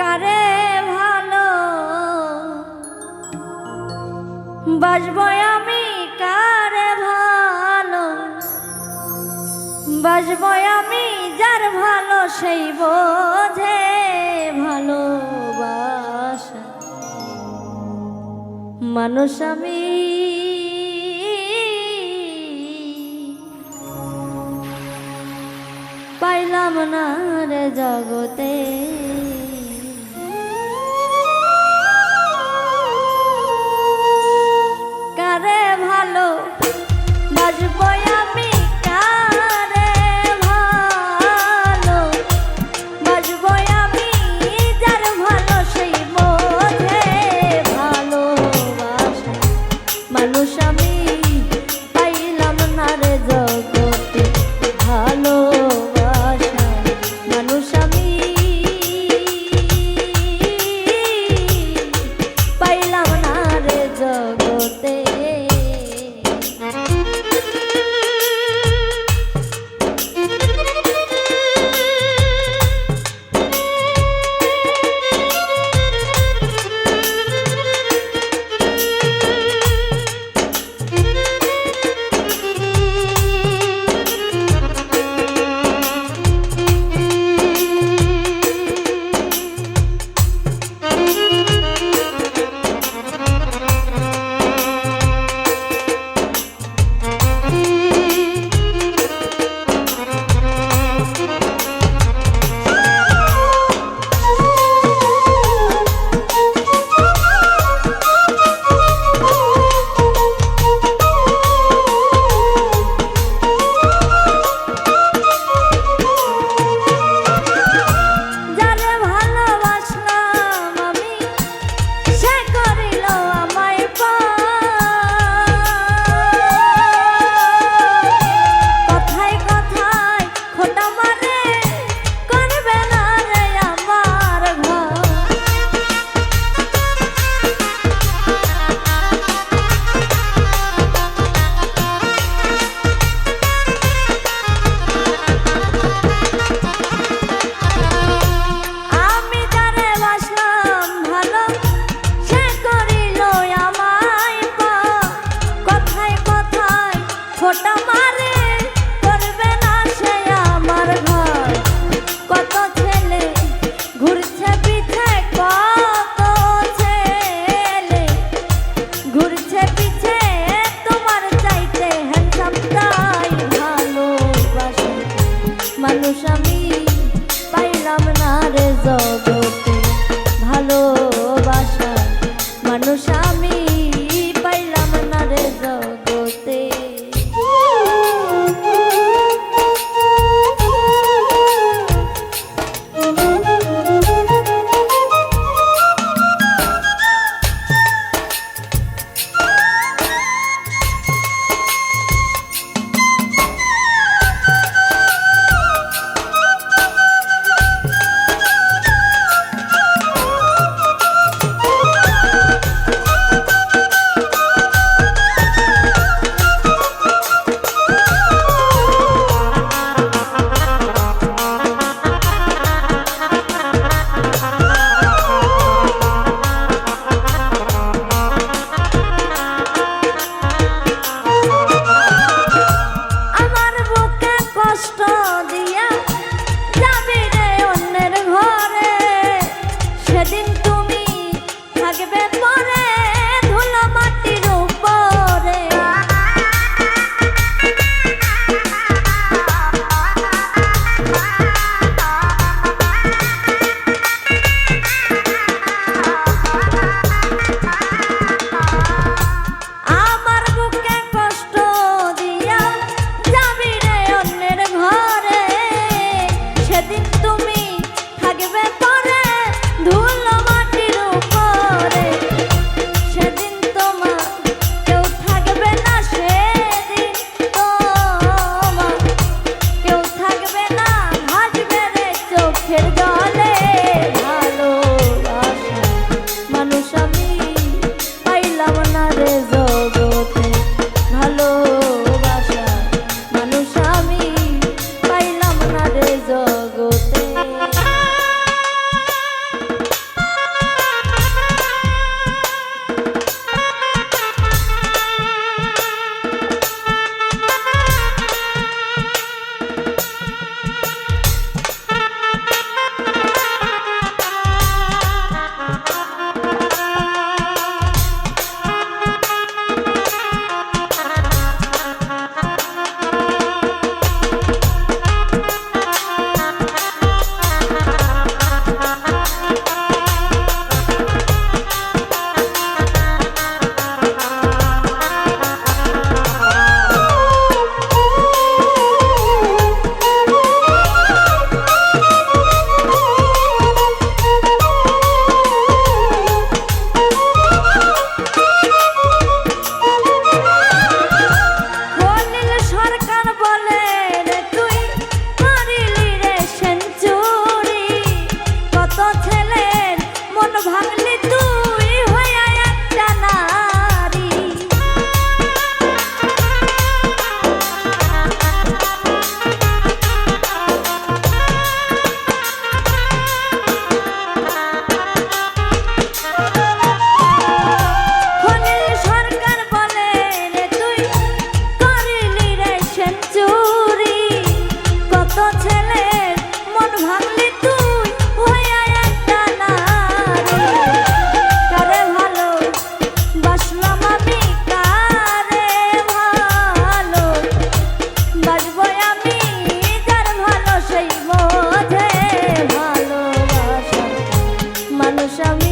কারে ভালো বাসবো আমি, কারে ভালো বাসবো আমি, যার ভালো সেই বোঝে ভালোবাসা। মানুষ আমি পাইলাম না রে জগতে, কারে ভালো বাসবো আমি, কারে ভালো বাসবো আমি, যার ভালো সেই বোঝে ভালোবাসা। মানুষ আমি পাইলাম না রে জগতে ভালোবাসা। মানুষ আমি মন ভাঙলি তুই হইয়া একটা নারী খলিল সরকার বলে রে তুই করিলি রে সেঞ্চুরি কত ছেলে মন ভাঙলি তুই হইয়া একটা নারী কারে ভালো বাসলাম আমি কারে ভালো বাসবো আমি যার ভালো সেই বোঝে ভালোবাসা মানুষ আমি